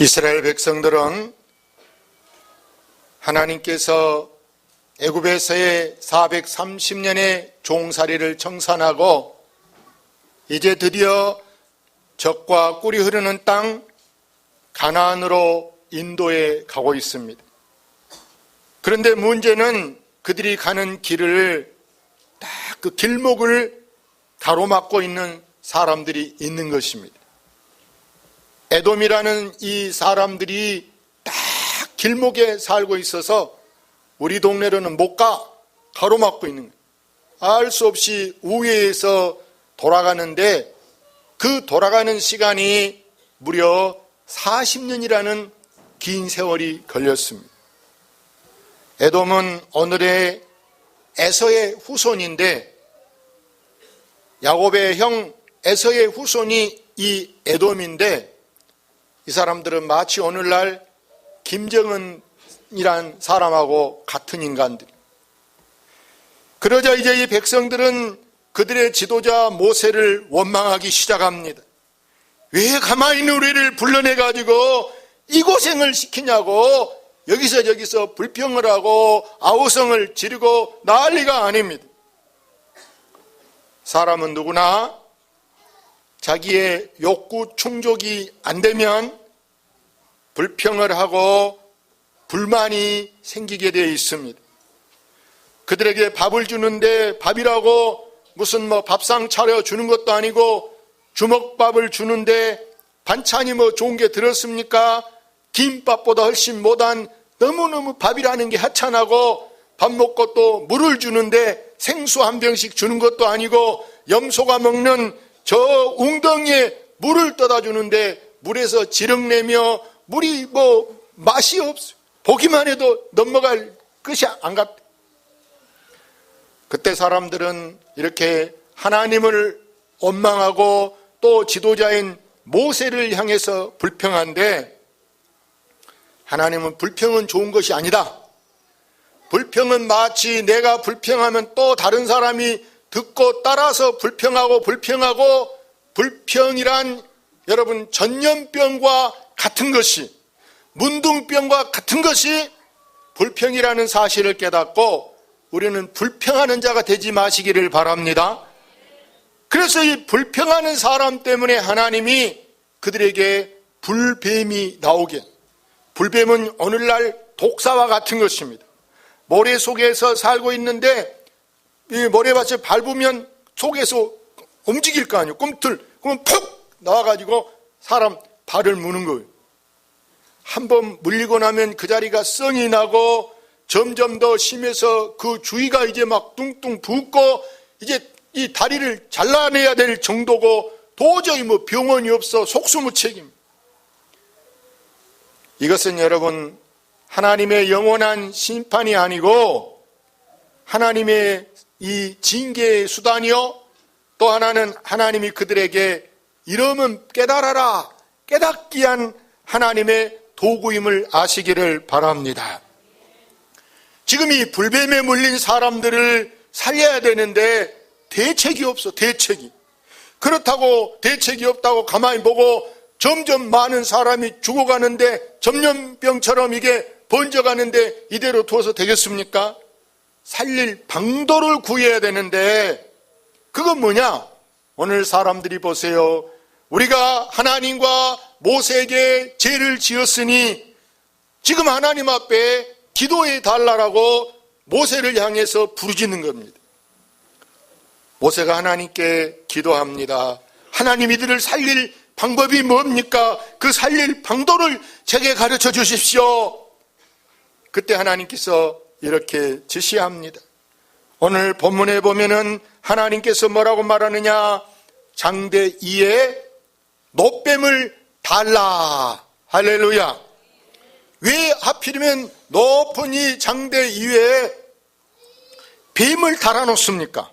이스라엘 백성들은 하나님께서 애굽에서의 430년의 종살이를 청산하고 이제 드디어 젖과 꿀이 흐르는 땅 가나안으로 인도해 가고 있습니다. 그런데 문제는 그들이 가는 길을 딱 그 길목을 가로막고 있는 사람들이 있는 것입니다. 에돔이라는 이 사람들이 딱 길목에 살고 있어서 우리 동네로는 못 가, 가로막고 있는 거예요. 알 수 없이 우회해서 돌아가는데 그 돌아가는 시간이 무려 40년이라는 긴 세월이 걸렸습니다. 에돔은 오늘의 에서의 후손인데 야곱의 형 에서의 후손이 이 에돔인데 이 사람들은 마치 오늘날 김정은이란 사람하고 같은 인간들. 그러자 이제 이 백성들은 그들의 지도자 모세를 원망하기 시작합니다. 왜 가만히 있는 우리를 불러내가지고 이 고생을 시키냐고 여기서 저기서 불평을 하고 아우성을 지르고 난리가 아닙니다. 사람은 누구나 자기의 욕구 충족이 안 되면 불평을 하고 불만이 생기게 되어 있습니다. 그들에게 밥을 주는데 밥이라고 무슨 밥상 차려 주는 것도 아니고 주먹밥을 주는데 반찬이 좋은 게 들었습니까? 김밥보다 훨씬 못한 너무너무 밥이라는 게 하찮하고 밥 먹고 또 물을 주는데 생수 한 병씩 주는 것도 아니고 염소가 먹는 저 웅덩이에 물을 떠다 주는데 물에서 지렁내며 물이 맛이 없어요. 보기만 해도 넘어갈 것이 안 같아. 그때 사람들은 이렇게 하나님을 원망하고 또 지도자인 모세를 향해서 불평한데 하나님은 불평은 좋은 것이 아니다. 불평은 마치 내가 불평하면 또 다른 사람이 듣고 따라서 불평하고 불평이란 여러분 전염병과 같은 것이 문둥병과 같은 것이 불평이라는 사실을 깨닫고 우리는 불평하는 자가 되지 마시기를 바랍니다. 그래서 이 불평하는 사람 때문에 하나님이 그들에게 불뱀이 나오게. 불뱀은 오늘날 독사와 같은 것입니다. 모래 속에서 살고 있는데 이 모래밭을 밟으면 속에서 움직일 거 아니에요. 꿈틀. 그러면 푹 나와가지고 사람 발을 무는 거예요. 한번 물리고 나면 그 자리가 성이 나고 점점 더 심해서 그 주위가 이제 막 뚱뚱 붓고 이제 이 다리를 잘라내야 될 정도고 도저히 병원이 없어 속수무책입니다. 이것은 여러분 하나님의 영원한 심판이 아니고 하나님의 이 징계의 수단이요 또 하나는 하나님이 그들에게 이러면 깨달아라 깨닫기 위한 하나님의 도구임을 아시기를 바랍니다. 지금 이 불뱀에 물린 사람들을 살려야 되는데 대책이 없어. 대책이. 그렇다고 대책이 없다고 가만히 보고 점점 많은 사람이 죽어가는데 전염병처럼 이게 번져가는데 이대로 두어서 되겠습니까? 살릴 방도를 구해야 되는데 그건 뭐냐? 오늘 사람들이 보세요. 우리가 하나님과 모세에게 죄를 지었으니 지금 하나님 앞에 기도해 달라고 모세를 향해서 부르짖는 겁니다. 모세가 하나님께 기도합니다. 하나님 이들을 살릴 방법이 뭡니까? 그 살릴 방도를 제게 가르쳐 주십시오. 그때 하나님께서 이렇게 지시합니다. 오늘 본문에 보면은 하나님께서 뭐라고 말하느냐? 장대 2에 노뱀을 달라. 할렐루야. 왜 하필이면 높은 이 장대 2에 뱀을 달아놓습니까?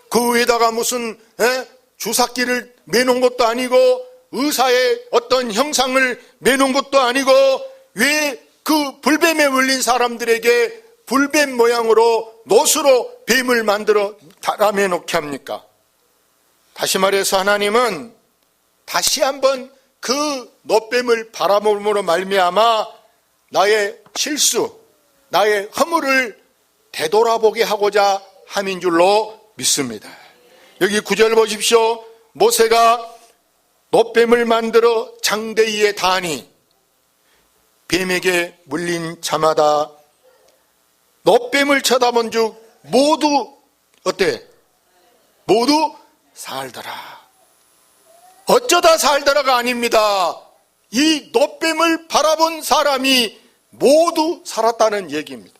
그 위에다가 무슨 주사기를 매놓은 것도 아니고 의사의 어떤 형상을 매놓은 것도 아니고 왜 그 불뱀에 물린 사람들에게 불뱀 모양으로 노수로 뱀을 만들어 달아매 놓게 합니까? 다시 말해서 하나님은 다시 한번 그 놋뱀을 바라봄으로 말미암아 나의 실수, 나의 허물을 되돌아보게 하고자 함인 줄로 믿습니다. 여기 9절 보십시오. 모세가 놋뱀을 만들어 장대위에 다하니 뱀에게 물린 자마다 놋뱀을 쳐다본 즉 모두 어때? 모두 살더라. 어쩌다 살더라가 아닙니다. 이 놋뱀을 바라본 사람이 모두 살았다는 얘기입니다.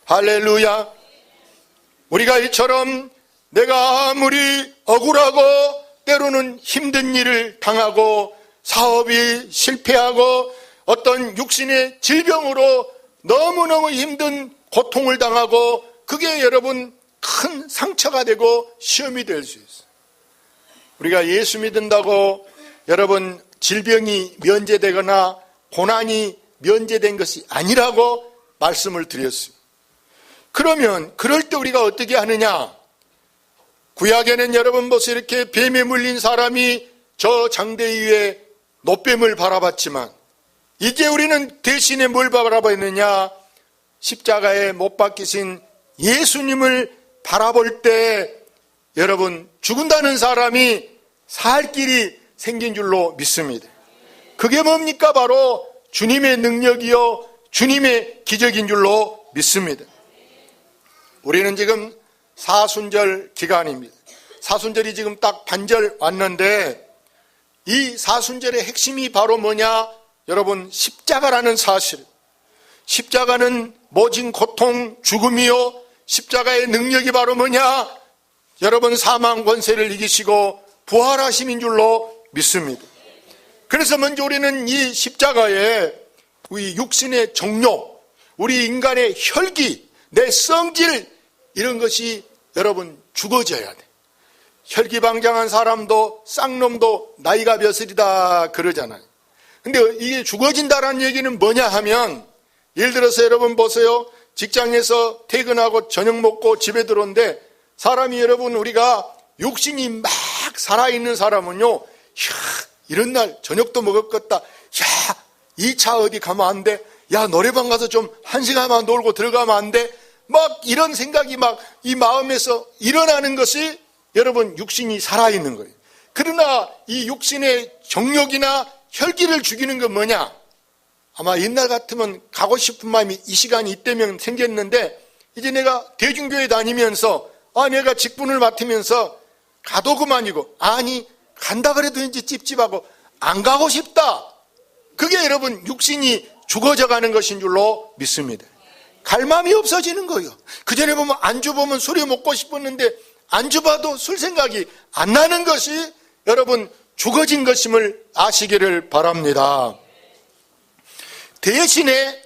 할렐루야. 우리가 이처럼 내가 아무리 억울하고 때로는 힘든 일을 당하고 사업이 실패하고 어떤 육신의 질병으로 너무너무 힘든 고통을 당하고 그게 여러분 큰 상처가 되고 시험이 될 수 있어요. 우리가 예수 믿는다고 여러분 질병이 면제되거나 고난이 면제된 것이 아니라고 말씀을 드렸어요. 그러면 그럴 때 우리가 어떻게 하느냐? 구약에는 여러분 보세요. 이렇게 뱀에 물린 사람이 저 장대위 위에 놋뱀을 바라봤지만 이제 우리는 대신에 뭘 바라봤느냐? 십자가에 못 박히신 예수님을 바라볼 때 여러분 죽은다는 사람이 살 길이 생긴 줄로 믿습니다. 그게 뭡니까? 바로 주님의 능력이요 주님의 기적인 줄로 믿습니다. 우리는 지금 사순절 기간입니다. 사순절이 지금 딱 반절 왔는데 이 사순절의 핵심이 바로 뭐냐? 여러분 십자가라는 사실. 십자가는 모진 고통 죽음이요 십자가의 능력이 바로 뭐냐? 여러분 사망 권세를 이기시고 부활하심인 줄로 믿습니다. 그래서 먼저 우리는 이 십자가에 우리 육신의 정욕, 우리 인간의 혈기, 내 성질 이런 것이 여러분 죽어져야 돼. 혈기방장한 사람도 쌍놈도 나이가 몇이다 그러잖아요. 근데 이게 죽어진다라는 얘기는 뭐냐 하면 예를 들어서 여러분 보세요. 직장에서 퇴근하고 저녁 먹고 집에 들어오는데 사람이 여러분 우리가 육신이 막 살아있는 사람은요 이런 날 저녁도 먹었겠다. 야, 2차 어디 가면 안 돼? 야, 노래방 가서 좀 1시간만 놀고 들어가면 안 돼? 막 이런 생각이 막 이 마음에서 일어나는 것이 여러분 육신이 살아있는 거예요. 그러나 이 육신의 정욕이나 혈기를 죽이는 건 뭐냐? 아마 옛날 같으면 가고 싶은 마음이 이 시간이 이때면 생겼는데 이제 내가 대중교회 다니면서 내가 직분을 맡으면서 가도 그만이고 아니 간다 그래도 이제 찝찝하고 안 가고 싶다. 그게 여러분 육신이 죽어져 가는 것인 줄로 믿습니다. 갈 마음이 없어지는 거예요. 그전에 보면 안주 보면 술이 먹고 싶었는데 안주 봐도 술 생각이 안 나는 것이 여러분 죽어진 것임을 아시기를 바랍니다. 대신에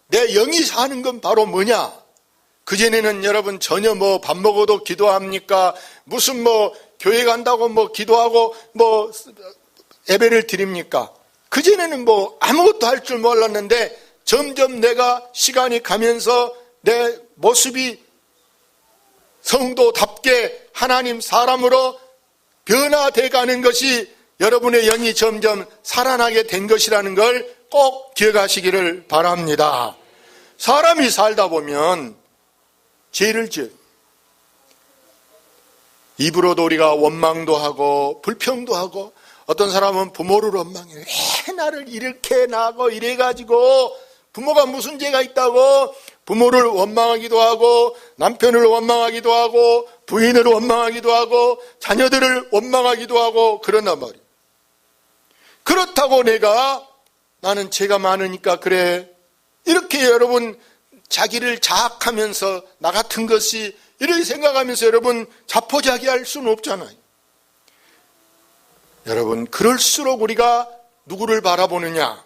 내 영이 사는 건 바로 뭐냐? 그전에는 여러분 전혀 뭐 밥 먹어도 기도합니까? 무슨 뭐 교회 간다고 뭐 기도하고 뭐 예배를 드립니까? 그전에는 뭐 아무것도 할 줄 몰랐는데 점점 내가 시간이 가면서 내 모습이 성도답게 하나님 사람으로 변화돼 가는 것이 여러분의 영이 점점 살아나게 된 것이라는 걸 꼭 기억하시기를 바랍니다. 사람이 살다 보면 죄를 지어요. 입으로도 우리가 원망도 하고 불평도 하고 어떤 사람은 부모를 원망해. 왜 나를 이렇게 낳고 이래가지고 부모가 무슨 죄가 있다고 부모를 원망하기도 하고 남편을 원망하기도 하고 부인을 원망하기도 하고 자녀들을 원망하기도 하고 그런단 말이에요. 그렇다고 나는 죄가 많으니까 그래 이렇게 여러분 자기를 자학하면서 나 같은 것이 이렇게 생각하면서 여러분 자포자기할 수는 없잖아요. 여러분 그럴수록 우리가 누구를 바라보느냐?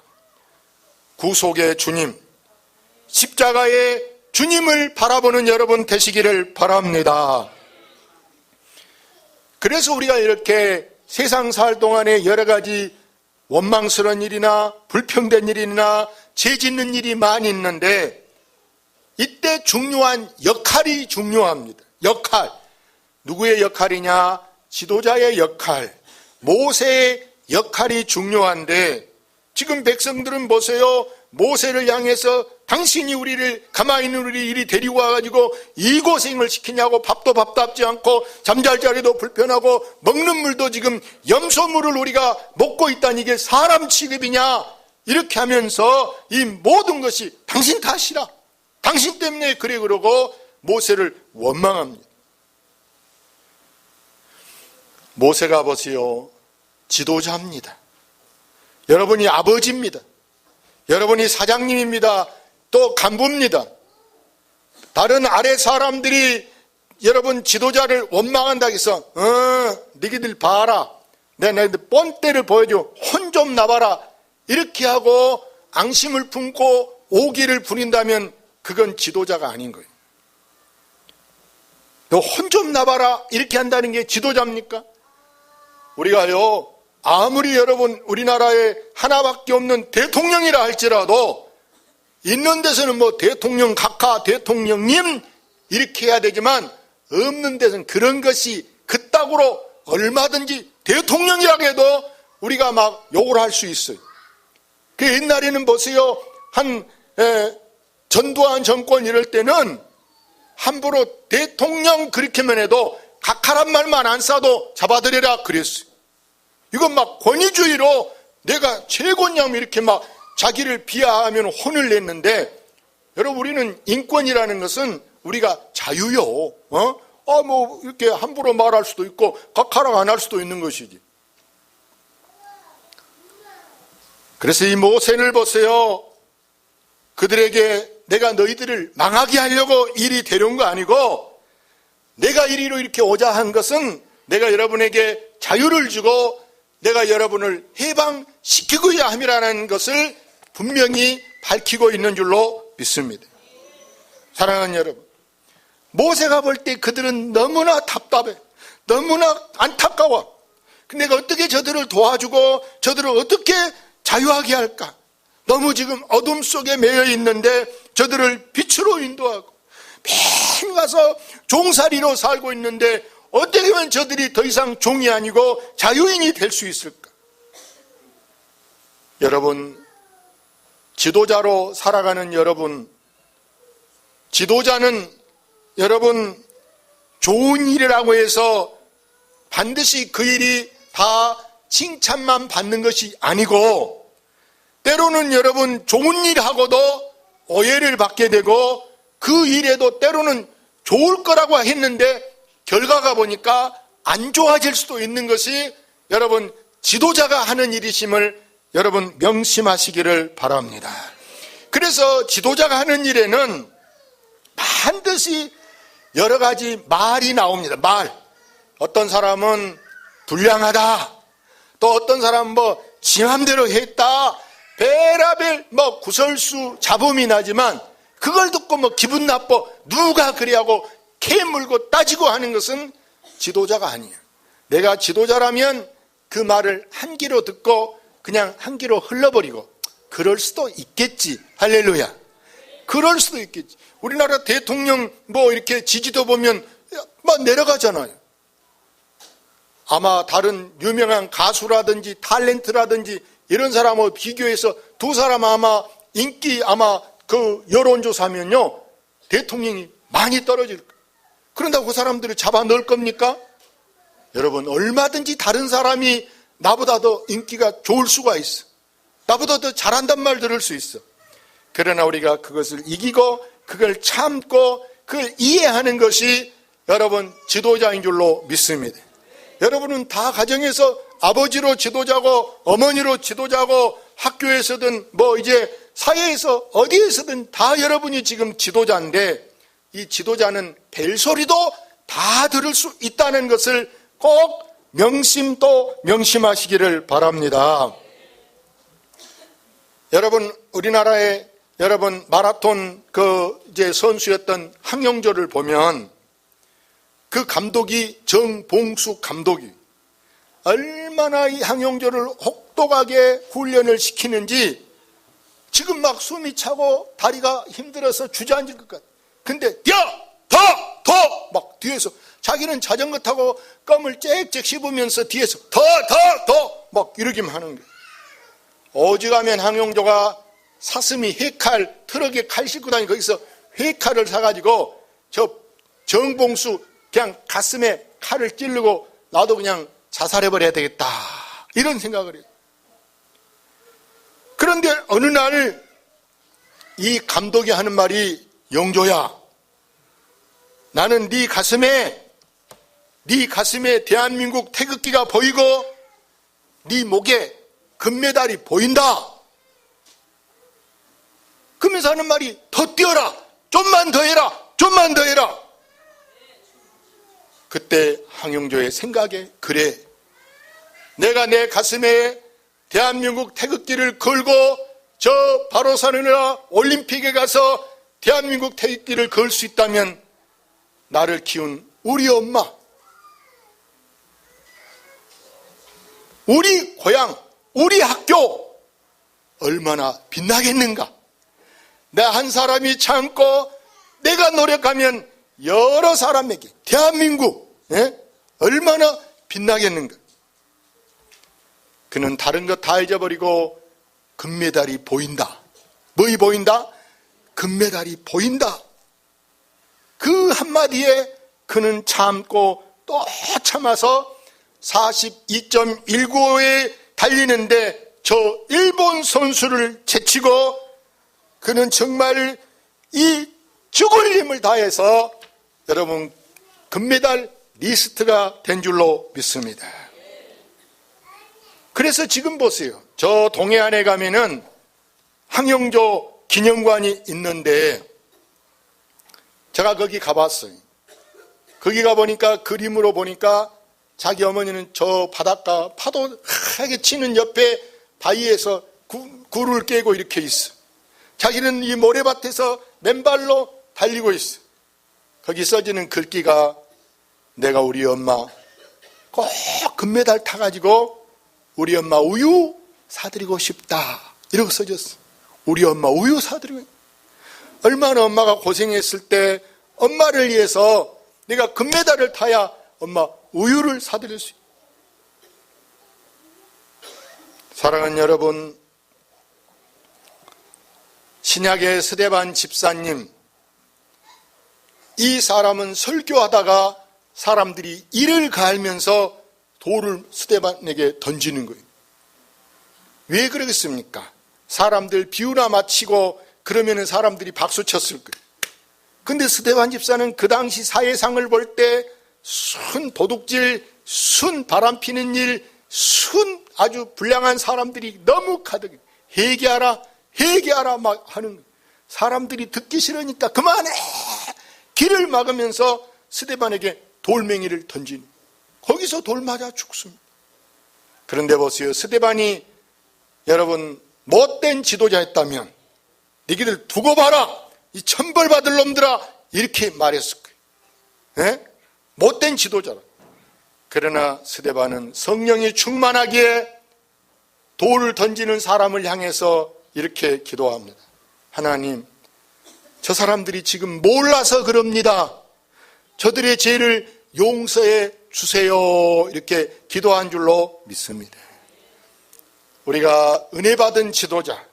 구속의 주님, 십자가의 주님을 바라보는 여러분 되시기를 바랍니다. 그래서 우리가 이렇게 세상 살 동안에 여러 가지 원망스러운 일이나 불평된 일이나 죄 짓는 일이 많이 있는데 이때 중요한 역할이 중요합니다. 역할. 누구의 역할이냐? 지도자의 역할. 모세의 역할이 중요한데 지금 백성들은 보세요. 모세를 향해서 당신이 우리를 가만히 있는 우리 이리 데리고 와가지고 이 고생을 시키냐고, 밥도 밥답지 않고 잠잘 자리도 불편하고 먹는 물도 지금 염소물을 우리가 먹고 있다니 이게 사람 취급이냐, 이렇게 하면서 이 모든 것이 당신 탓이라, 당신 때문에 그래, 그러고 모세를 원망합니다. 모세가 보세요, 지도자입니다. 여러분이 아버지입니다. 여러분이 사장님입니다. 또 간부입니다. 다른 아래 사람들이 여러분 지도자를 원망한다 해서 너희들 봐라, 내가 너희들 뻔때를 보여줘, 혼 좀 나봐라, 이렇게 하고 앙심을 품고 오기를 부린다면 그건 지도자가 아닌 거예요. 너 혼 좀 나봐라 이렇게 한다는 게 지도자입니까? 우리가요, 아무리 여러분 우리나라에 하나밖에 없는 대통령이라 할지라도 있는 데서는 뭐 대통령 각하, 대통령님 이렇게 해야 되지만 없는 데서는 그런 것이 그따구로 얼마든지 대통령이라고 해도 우리가 막 욕을 할 수 있어요. 그 옛날에는 보세요, 전두환 정권 이럴 때는 함부로 대통령 그렇게만 해도 각하란 말만 안 써도 잡아들여라 그랬어요. 이건 막 권위주의로 내가 최고냐면 이렇게 막 자기를 비하하면 혼을 냈는데, 여러분 우리는 인권이라는 것은 우리가 자유요. 뭐 이렇게 함부로 말할 수도 있고 각하라고 안 할 수도 있는 것이지. 그래서 이 모세를 보세요. 그들에게 내가 너희들을 망하게 하려고 이리 데려온 거 아니고, 내가 이리로 이렇게 오자 한 것은 내가 여러분에게 자유를 주고 내가 여러분을 해방시키고야 함이라는 것을 분명히 밝히고 있는 줄로 믿습니다. 사랑하는 여러분, 모세가 볼 때 그들은 너무나 답답해, 너무나 안타까워. 내가 어떻게 저들을 도와주고 저들을 어떻게 자유하게 할까? 너무 지금 어둠 속에 매여 있는데 저들을 빛으로 인도하고 매일 가서 종살이로 살고 있는데 어떻게 하면 저들이 더 이상 종이 아니고 자유인이 될 수 있을까? 여러분, 지도자로 살아가는 여러분, 지도자는 여러분 좋은 일이라고 해서 반드시 그 일이 다 칭찬만 받는 것이 아니고, 때로는 여러분 좋은 일하고도 오해를 받게 되고 그 일에도 때로는 좋을 거라고 했는데 결과가 보니까 안 좋아질 수도 있는 것이 여러분 지도자가 하는 일이심을 여러분 명심하시기를 바랍니다. 그래서 지도자가 하는 일에는 반드시 여러 가지 말이 나옵니다. 말. 어떤 사람은 불량하다, 또 어떤 사람은 뭐 지 맘대로 했다, 베라벨 뭐 구설수 잡음이 나지만 그걸 듣고 뭐 기분 나빠, 누가 그래 하고 캐물고 따지고 하는 것은 지도자가 아니에요. 내가 지도자라면 그 말을 한 귀로 듣고 그냥 한 귀로 흘러버리고 그럴 수도 있겠지. 할렐루야. 그럴 수도 있겠지. 우리나라 대통령 뭐 이렇게 지지도 보면 막 내려가잖아요. 아마 다른 유명한 가수라든지 탤런트라든지 이런 사람하고 비교해서 두 사람 아마 인기 아마 그 여론조사면요 대통령이 많이 떨어질 거예요. 그런다고 그 사람들을 잡아 넣을 겁니까? 여러분, 얼마든지 다른 사람이 나보다 더 인기가 좋을 수가 있어. 나보다 더 잘한단 말 들을 수 있어. 그러나 우리가 그것을 이기고 그걸 참고 그걸 이해하는 것이 여러분 지도자인 줄로 믿습니다. 여러분은 다 가정에서 아버지로 지도자고 어머니로 지도자고 학교에서든 뭐 이제 사회에서 어디에서든 다 여러분이 지금 지도자인데, 이 지도자는 벨소리도 다 들을 수 있다는 것을 꼭 명심하시기를 바랍니다. 여러분, 우리나라의 여러분 마라톤 이제 선수였던 항영조를 보면 그 감독이 정봉숙 감독이 얼마나 이 항영조를 혹독하게 훈련을 시키는지 지금 막 숨이 차고 다리가 힘들어서 주저앉을 것 같아. 근데 더 막 뒤에서 자기는 자전거 타고 껌을 짹짹 씹으면서 뒤에서 더 막 이러기만 하는 거예요. 오죽하면 항용조가 사슴이 회칼, 트럭에 칼 싣고 다니고 거기서 회칼을 사가지고 저 정봉수 그냥 가슴에 칼을 찌르고 나도 그냥 자살해버려야 되겠다 이런 생각을 해요. 그런데 어느 날 이 감독이 하는 말이, 영조야, 나는 네 가슴에 대한민국 태극기가 보이고 네 목에 금메달이 보인다. 그러면서 하는 말이, 더 뛰어라, 좀만 더 해라, 좀만 더 해라. 그때 항용조의 생각에, 그래, 내가 내 가슴에 대한민국 태극기를 걸고 저 바로사르나 올림픽에 가서 대한민국 태극기를 걸 수 있다면 나를 키운 우리 엄마, 우리 고향, 우리 학교 얼마나 빛나겠는가. 내 한 사람이 참고 내가 노력하면 여러 사람에게 대한민국 얼마나 빛나겠는가. 그는 다른 것 다 잊어버리고 금메달이 보인다. 뭐이 보인다? 금메달이 보인다. 그 한마디에 그는 참고 또 참아서 42.195에 달리는데 저 일본 선수를 제치고 그는 정말 이 죽을 힘을 다해서 여러분 금메달 리스트가 된 줄로 믿습니다. 그래서 지금 보세요. 저 동해안에 가면은 항용조 기념관이 있는데 제가 거기 가봤어요. 거기 가보니까 그림으로 보니까 자기 어머니는 저 바닷가 파도 하게 치는 옆에 바위에서 굴을 깨고 이렇게 있어. 자기는 이 모래밭에서 맨발로 달리고 있어. 거기 써지는 글귀가, 내가 우리 엄마 꼭 금메달 타가지고 우리 엄마 우유 사드리고 싶다 이러고 써졌어. 우리 엄마 우유 사드리고. 얼마나 엄마가 고생했을 때 엄마를 위해서 내가 금메달을 타야 엄마 우유를 사드릴 수 있다. 사랑하는 여러분, 신약의 스데반 집사님, 이 사람은 설교하다가 사람들이 이를 갈면서 돌을 스데반에게 던지는 거예요. 왜 그러겠습니까? 사람들 비유나 마치고 그러면은 사람들이 박수 쳤을 거예요. 근데 스데반 집사는 그 당시 사회상을 볼 때 순 도둑질, 순 바람 피는 일, 순 아주 불량한 사람들이 너무 가득해. 회개하라, 회개하라 막 하는 거예요. 사람들이 듣기 싫으니까 그만해! 길을 막으면서 스데반에게 돌멩이를 던지는, 거기서 돌 맞아 죽습니다. 그런데 보세요. 스데반이 여러분 못된 지도자였다면 너희들 두고 봐라, 이 천벌받을 놈들아, 이렇게 말했을 거예요. 예? 못된 지도자라. 그러나 스데반은 성령이 충만하기에 돌을 던지는 사람을 향해서 이렇게 기도합니다. 하나님, 저 사람들이 지금 몰라서 그럽니다. 저들의 죄를 용서해 주세요. 이렇게 기도한 줄로 믿습니다. 우리가 은혜 받은 지도자,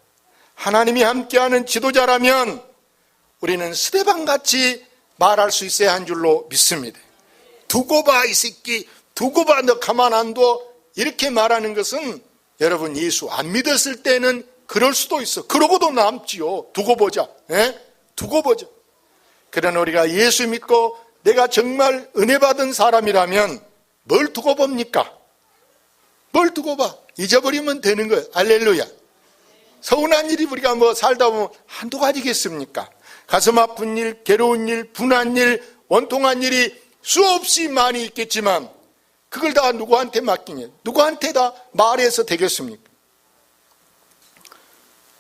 하나님이 함께하는 지도자라면 우리는 스데반같이 말할 수 있어야 한 줄로 믿습니다. 두고 봐, 이 새끼, 두고 봐, 너 가만 안 둬, 이렇게 말하는 것은 여러분 예수 안 믿었을 때는 그럴 수도 있어. 그러고도 남지요. 두고 보자. 두고 보자. 그러나 우리가 예수 믿고 내가 정말 은혜 받은 사람이라면 뭘 두고 봅니까? 뭘 두고 봐? 잊어버리면 되는 거예요. 할렐루야. 서운한 일이 우리가 뭐 살다 보면 한두 가지겠습니까? 가슴 아픈 일, 괴로운 일, 분한 일, 원통한 일이 수없이 많이 있겠지만 그걸 다 누구한테 맡기냐? 누구한테 다 말해서 되겠습니까?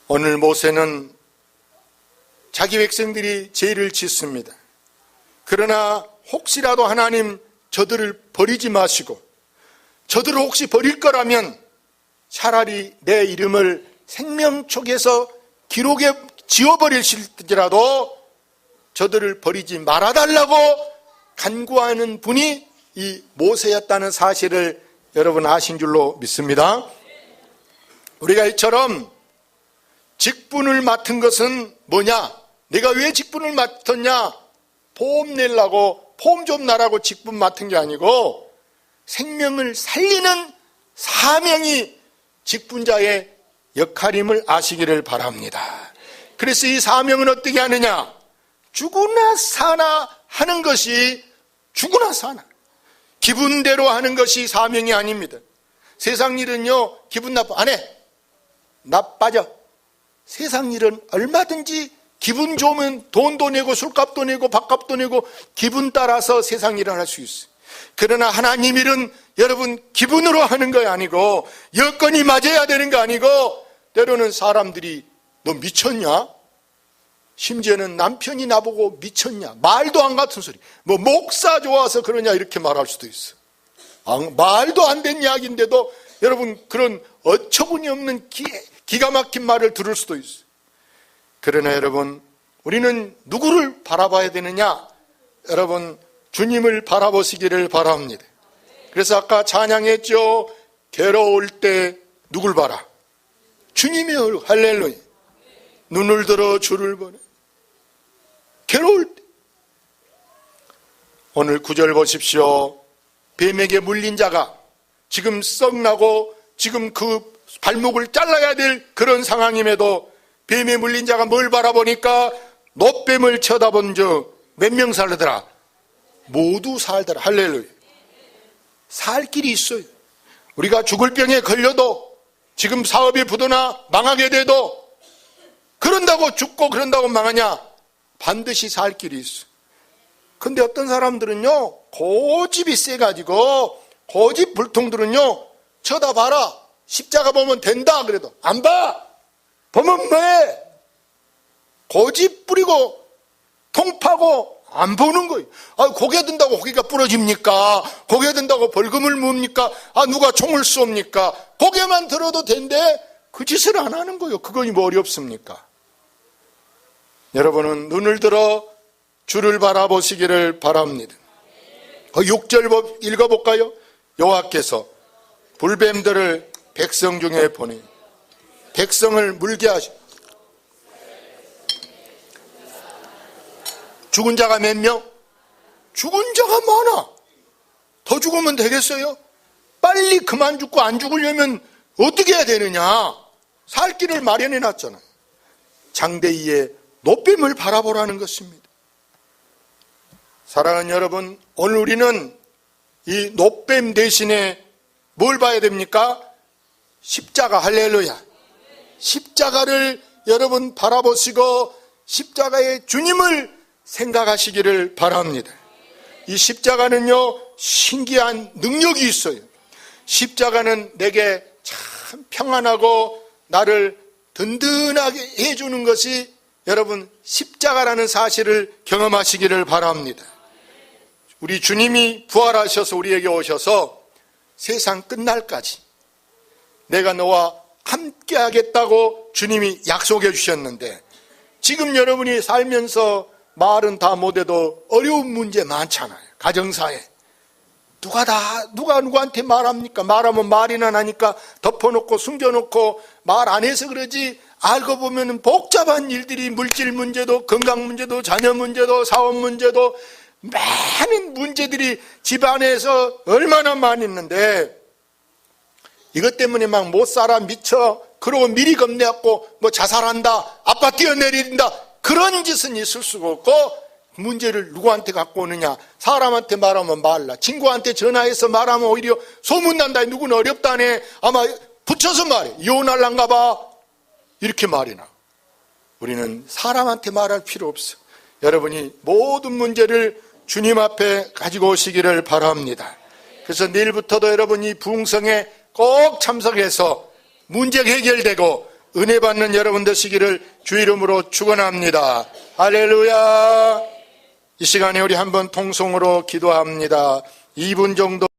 오늘 모세는 자기 백성들이 죄를 짓습니다. 그러나 혹시라도 하나님 저들을 버리지 마시고, 저들을 혹시 버릴 거라면 차라리 내 이름을 생명책에서 기록에 지워버리실지라도 저들을 버리지 말아달라고 간구하는 분이 이 모세였다는 사실을 여러분 아신 줄로 믿습니다. 우리가 이처럼 직분을 맡은 것은 뭐냐? 내가 왜 직분을 맡았냐? 보험 내려고, 보험 좀 나라고 직분 맡은 게 아니고 생명을 살리는 사명이 직분자의 역할임을 아시기를 바랍니다. 그래서 이 사명은 어떻게 하느냐? 죽으나 사나 하는 것이, 죽으나 사나, 기분대로 하는 것이 사명이 아닙니다. 세상 일은요, 기분 나빠 안 해. 나빠져. 세상 일은 얼마든지 기분 좋으면 돈도 내고 술값도 내고 밥값도 내고 기분 따라서 세상 일을 할 수 있어요. 그러나 하나님 일은 여러분 기분으로 하는 거 아니고 여건이 맞아야 되는 거 아니고, 때로는 사람들이 너 미쳤냐? 심지어는 남편이 나보고 미쳤냐? 말도 안 같은 소리. 뭐 목사 좋아서 그러냐? 이렇게 말할 수도 있어. 말도 안 된 이야기인데도 여러분 그런 어처구니 없는 기가 막힌 말을 들을 수도 있어요. 그러나 여러분, 우리는 누구를 바라봐야 되느냐? 여러분, 주님을 바라보시기를 바랍니다. 그래서 아까 찬양했죠. 괴로울 때 누굴 봐라? 주님의 얼굴. 할렐루야. 눈을 들어 주를 보라. 괴로울 때. 오늘 9절 보십시오. 뱀에게 물린 자가 지금 썩나고 지금 그 발목을 잘라야 될 그런 상황임에도 뱀에 물린 자가 뭘 바라보니까 놋뱀을 쳐다본 적 몇 명 살더라? 모두 살더라. 할렐루야. 살 길이 있어요. 우리가 죽을 병에 걸려도, 지금 사업이 부도나 망하게 돼도, 그런다고 죽고 그런다고 망하냐? 반드시 살 길이 있어. 근데 어떤 사람들은요, 고집이 세가지고, 고집 불통들은요, 쳐다봐라. 십자가 보면 된다. 그래도 안 봐. 보면 뭐해? 고집 부리고 통파고 안 보는 거예요. 고개 든다고 고개가 부러집니까? 고개 든다고 벌금을 묻습니까? 누가 총을 쏩니까? 고개만 들어도 된대. 그 짓을 안 하는 거예요. 그거니 뭐 어렵습니까? 여러분은 눈을 들어 주를 바라보시기를 바랍니다. 6절 읽어볼까요? 여호와께서 불뱀들을 백성 중에 보내 백성을 물게 하시고, 죽은 자가 몇 명? 죽은 자가 많아. 더 죽으면 되겠어요? 빨리 그만 죽고 안 죽으려면 어떻게 해야 되느냐? 살 길을 마련해 놨잖아요. 장대위의 놋뱀을 바라보라는 것입니다. 사랑하는 여러분, 오늘 우리는 이 놋뱀 대신에 뭘 봐야 됩니까? 십자가. 할렐루야. 십자가를 여러분 바라보시고 십자가의 주님을 생각하시기를 바랍니다. 이 십자가는요, 신기한 능력이 있어요. 십자가는 내게 참 평안하고 나를 든든하게 해주는 것이 여러분 십자가라는 사실을 경험하시기를 바랍니다. 우리 주님이 부활하셔서 우리에게 오셔서 세상 끝날까지 내가 너와 함께 하겠다고 주님이 약속해 주셨는데, 지금 여러분이 살면서 말은 다 못해도 어려운 문제 많잖아요. 가정사회. 누가 누구한테 말합니까? 말하면 말이나 나니까 덮어놓고 숨겨놓고 말 안 해서 그러지, 알고 보면 복잡한 일들이, 물질 문제도, 건강 문제도, 자녀 문제도, 사업 문제도, 많은 문제들이 집안에서 얼마나 많이 있는데, 이것 때문에 막 못 살아 미쳐 그러고 미리 겁내갖고 뭐 자살한다, 아빠 뛰어내린다, 그런 짓은 있을 수가 없고, 문제를 누구한테 갖고 오느냐? 사람한테 말하면 말라, 친구한테 전화해서 말하면 오히려 소문난다, 누구는 어렵다네, 아마 붙여서 말해, 이혼할란가 봐, 이렇게 말이나. 우리는 사람한테 말할 필요 없어. 여러분이 모든 문제를 주님 앞에 가지고 오시기를 바랍니다. 그래서 내일부터도 여러분이 부흥성에 꼭 참석해서 문제 해결되고 은혜 받는 여러분 되시기를 주 이름으로 축원합니다. 할렐루야. 이 시간에 우리 한번 통성으로 기도합니다. 2분 정도